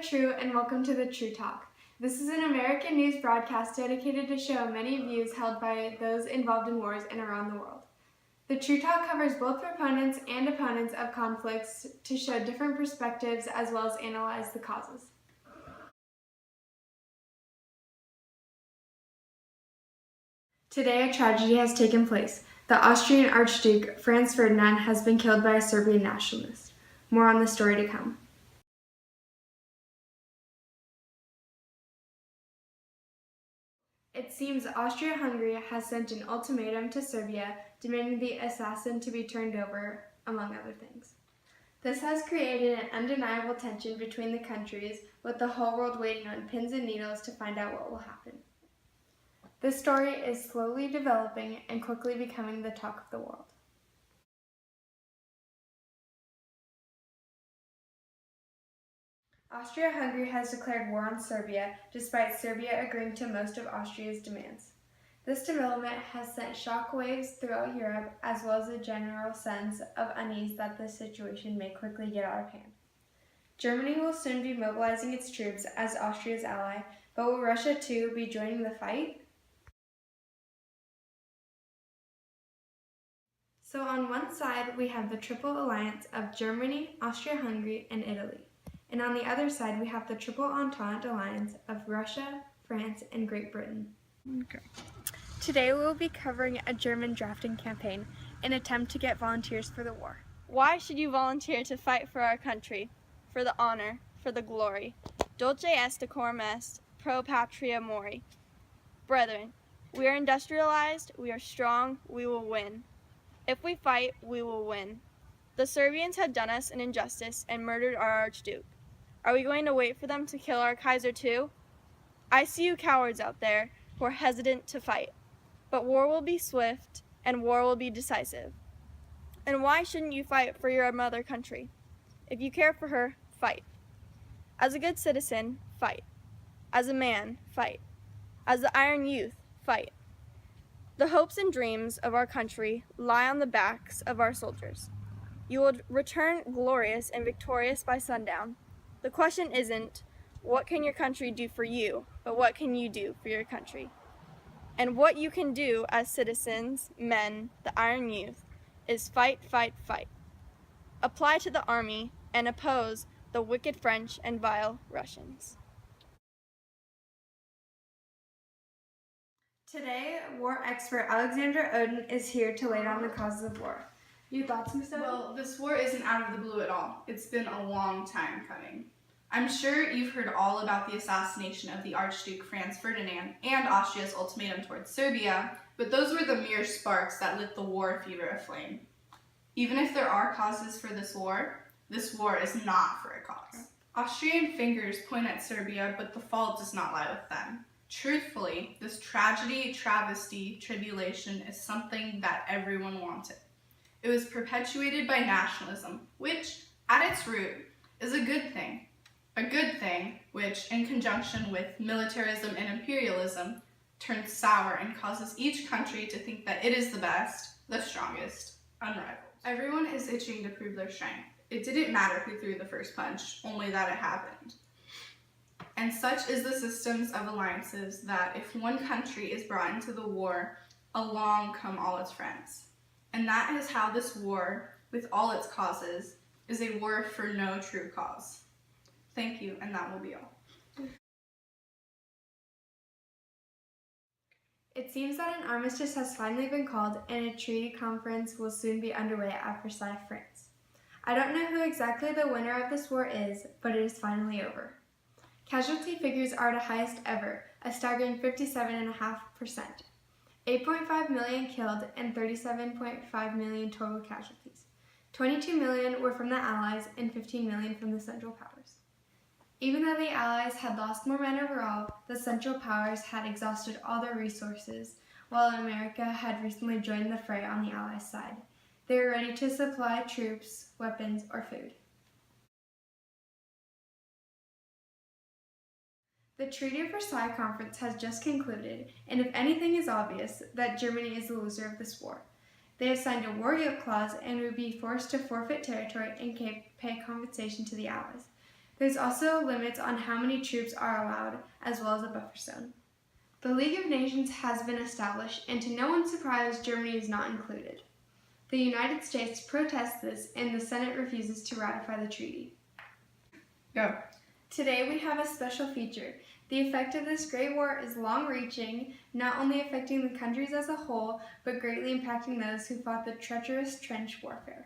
True, and welcome to the True Talk. This is an American news broadcast dedicated to show many views held by those involved in wars and around the world. The True Talk covers both proponents and opponents of conflicts to show different perspectives as well as analyze the causes. Today, a tragedy has taken place. The Austrian Archduke Franz Ferdinand has been killed by a Serbian nationalist. More on the story to come. It seems Austria-Hungary has sent an ultimatum to Serbia demanding the assassin to be turned over, among other things. This has created an undeniable tension between the countries, with the whole world waiting on pins and needles to find out what will happen. This story is slowly developing and quickly becoming the talk of the world. Austria-Hungary has declared war on Serbia, despite Serbia agreeing to most of Austria's demands. This development has sent shockwaves throughout Europe, as well as a general sense of unease that the situation may quickly get out of hand. Germany will soon be mobilizing its troops as Austria's ally, but will Russia too be joining the fight? So on one side, we have the Triple Alliance of Germany, Austria-Hungary, and Italy. And on the other side, we have the Triple Entente alliance of Russia, France, and Great Britain. Okay. Today we will be covering a German drafting campaign, an attempt to get volunteers for the war. Why should you volunteer to fight for our country? For the honor, for the glory. Dulce est decorum est, pro patria mori. Brethren, we are industrialized, we are strong, we will win. If we fight, we will win. The Serbians had done us an injustice and murdered our Archduke. Are we going to wait for them to kill our Kaiser too? I see you cowards out there who are hesitant to fight. But war will be swift and war will be decisive. And why shouldn't you fight for your mother country? If you care for her, fight. As a good citizen, fight. As a man, fight. As the Iron Youth, fight. The hopes and dreams of our country lie on the backs of our soldiers. You will return glorious and victorious by sundown. The question isn't, what can your country do for you, but what can you do for your country? And what you can do as citizens, men, the Iron Youth, is fight, fight, fight. Apply to the army and oppose the wicked French and vile Russians. Today, war expert Alexandra Oden is here to lay down the causes of war. Your thoughts, Ms. Oden? Well, this war isn't out of the blue at all. It's been a long time coming. I'm sure you've heard all about the assassination of the Archduke Franz Ferdinand and Austria's ultimatum towards Serbia, but those were the mere sparks that lit the war fever aflame. Even if there are causes for this war is not for a cause. Austrian fingers point at Serbia, but the fault does not lie with them. Truthfully, this tragedy, travesty, tribulation is something that everyone wanted. It was perpetuated by nationalism, which, at its root, is a good thing. A good thing which, in conjunction with militarism and imperialism, turns sour and causes each country to think that it is the best, the strongest, unrivaled. Everyone is itching to prove their strength. It didn't matter who threw the first punch, only that it happened. And such is the systems of alliances that if one country is brought into the war, along come all its friends. And that is how this war, with all its causes, is a war for no true cause. Thank you, and that will be all. It seems that an armistice has finally been called and a treaty conference will soon be underway at Versailles, France. I don't know who exactly the winner of this war is, but it is finally over. Casualty figures are the highest ever, a staggering 57.5%. 8.5 million killed and 37.5 million total casualties. 22 million were from the Allies and 15 million from the Central Powers. Even though the Allies had lost more men overall, the Central Powers had exhausted all their resources, while America had recently joined the fray on the Allies' side. They were ready to supply troops, weapons, or food. The Treaty of Versailles Conference has just concluded, and if anything is obvious, that Germany is the loser of this war. They have signed a war guilt clause and would be forced to forfeit territory and pay compensation to the Allies. There's also limits on how many troops are allowed, as well as a buffer zone. The League of Nations has been established, and to no one's surprise, Germany is not included. The United States protests this, and the Senate refuses to ratify the treaty. Go. Today we have a special feature. The effect of this great war is long-reaching, not only affecting the countries as a whole, but greatly impacting those who fought the treacherous trench warfare.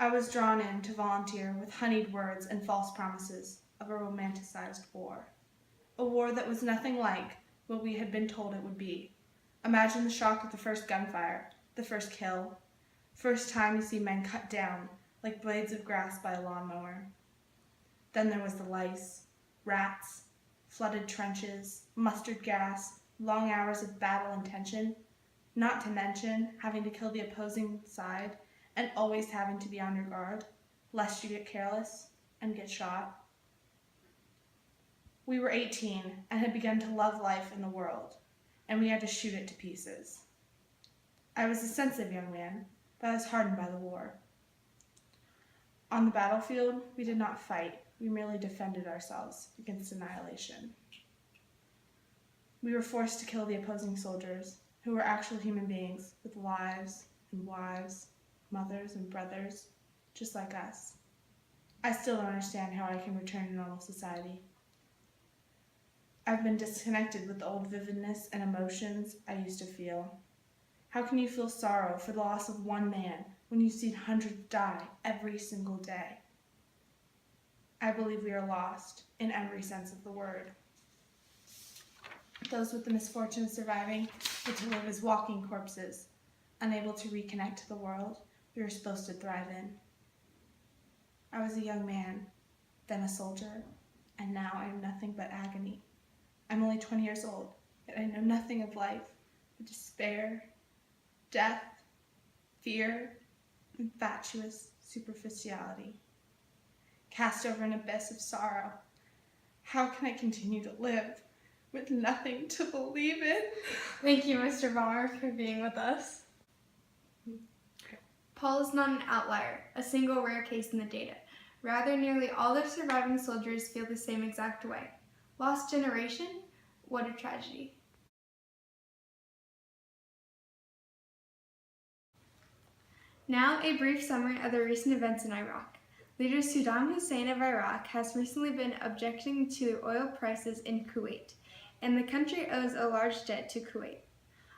I was drawn in to volunteer with honeyed words and false promises of a romanticized war. A war that was nothing like what we had been told it would be. Imagine the shock of the first gunfire, the first kill, first time you see men cut down like blades of grass by a lawnmower. Then there was the lice, rats, flooded trenches, mustard gas, long hours of battle and tension, not to mention having to kill the opposing side and always having to be on your guard, lest you get careless and get shot. We were 18 and had begun to love life in the world, and we had to shoot it to pieces. I was a sensitive young man, but I was hardened by the war. On the battlefield, we did not fight, we merely defended ourselves against annihilation. We were forced to kill the opposing soldiers, who were actual human beings with lives and wives, mothers and brothers, just like us. I still don't understand how I can return to normal society. I've been disconnected with the old vividness and emotions I used to feel. How can you feel sorrow for the loss of one man when you've seen hundreds die every single day? I believe we are lost in every sense of the word. Those with the misfortune of surviving get to live as walking corpses, unable to reconnect to the world we were supposed to thrive in. I was a young man, then a soldier, and now I am nothing but agony. I'm only 20 years old, yet I know nothing of life but despair, death, fear, and fatuous superficiality. Cast over an abyss of sorrow, how can I continue to live with nothing to believe in? Thank you, Mr. Bauer, for being with us. Paul is not an outlier, a single rare case in the data. Rather, nearly all the surviving soldiers feel the same exact way. Lost generation? What a tragedy. Now, a brief summary of the recent events in Iraq. Leader Saddam Hussein of Iraq has recently been objecting to oil prices in Kuwait, and the country owes a large debt to Kuwait.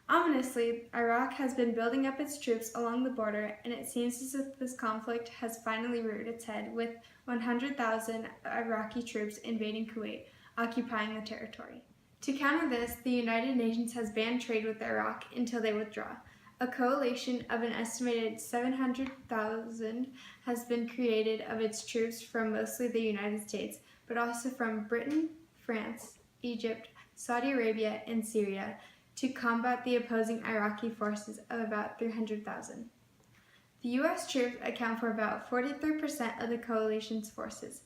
Ominously, Iraq has been building up its troops along the border, and it seems as if this conflict has finally reared its head, with 100,000 Iraqi troops invading Kuwait, occupying the territory. To counter this, the United Nations has banned trade with Iraq until they withdraw. A coalition of an estimated 700,000 has been created of its troops from mostly the United States, but also from Britain, France, Egypt, Saudi Arabia, and Syria, to combat the opposing Iraqi forces of about 300,000. The U.S. troops account for about 43% of the coalition's forces.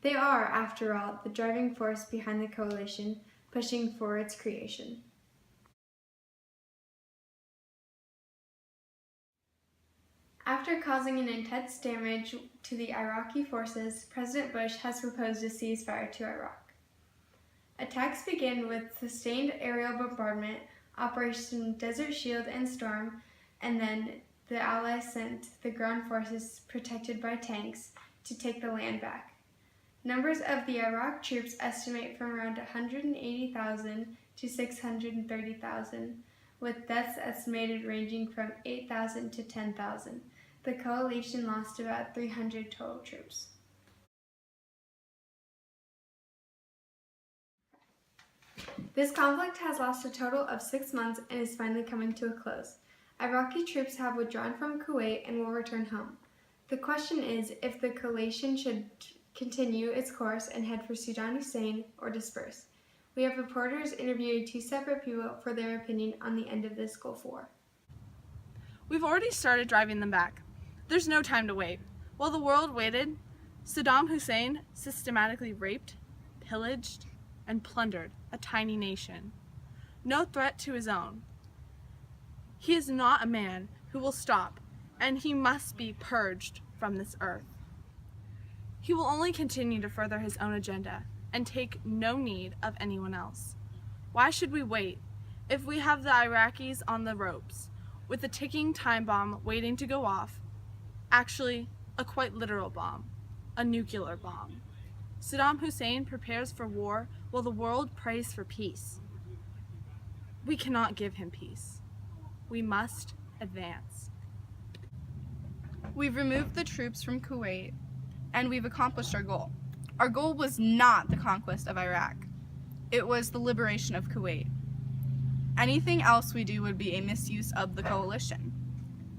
They are, after all, the driving force behind the coalition, pushing for its creation. After causing an intense damage to the Iraqi forces, President Bush has proposed a ceasefire to Iraq. Attacks began with sustained aerial bombardment, Operation Desert Shield and Storm, and then the Allies sent the ground forces protected by tanks to take the land back. Numbers of the Iraq troops estimate from around 180,000 to 630,000, with deaths estimated ranging from 8,000 to 10,000. The coalition lost about 300 total troops. This conflict has lasted a total of 6 months and is finally coming to a close. Iraqi troops have withdrawn from Kuwait and will return home. The question is if the coalition should continue its course and head for Saddam Hussein or disperse. We have reporters interviewing 2 separate people for their opinion on the end of this Gulf War. We've already started driving them back. There's no time to wait. While the world waited, Saddam Hussein systematically raped, pillaged, and plundered a tiny nation. No threat to his own. He is not a man who will stop and he must be purged from this earth. He will only continue to further his own agenda and take no need of anyone else. Why should we wait if we have the Iraqis on the ropes, with a ticking time bomb waiting to go off? Actually, a quite literal bomb, a nuclear bomb. Saddam Hussein prepares for war while the world prays for peace. We cannot give him peace. We must advance. We've removed the troops from Kuwait, and we've accomplished our goal. Our goal was not the conquest of Iraq. It was the liberation of Kuwait. Anything else we do would be a misuse of the coalition.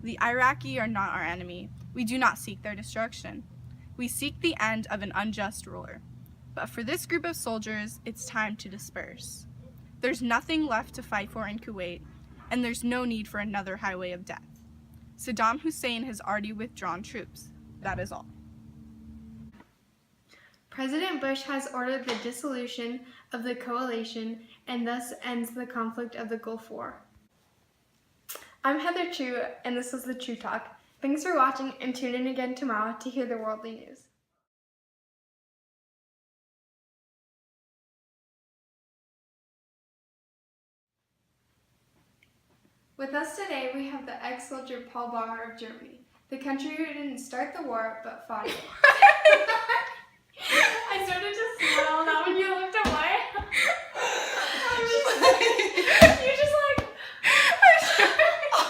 The Iraqi are not our enemy. We do not seek their destruction. We seek the end of an unjust ruler. But for this group of soldiers, it's time to disperse. There's nothing left to fight for in Kuwait, and there's no need for another highway of death. Saddam Hussein has already withdrawn troops. That is all. President Bush has ordered the dissolution of the coalition and thus ends the conflict of the Gulf War. I'm Heather Chu, and this was the True Talk. Thanks for watching, and tune in again tomorrow to hear the worldly news. With us today, we have the ex-soldier Paul Baumer of Germany, the country who didn't start the war but fought it. I started to smile.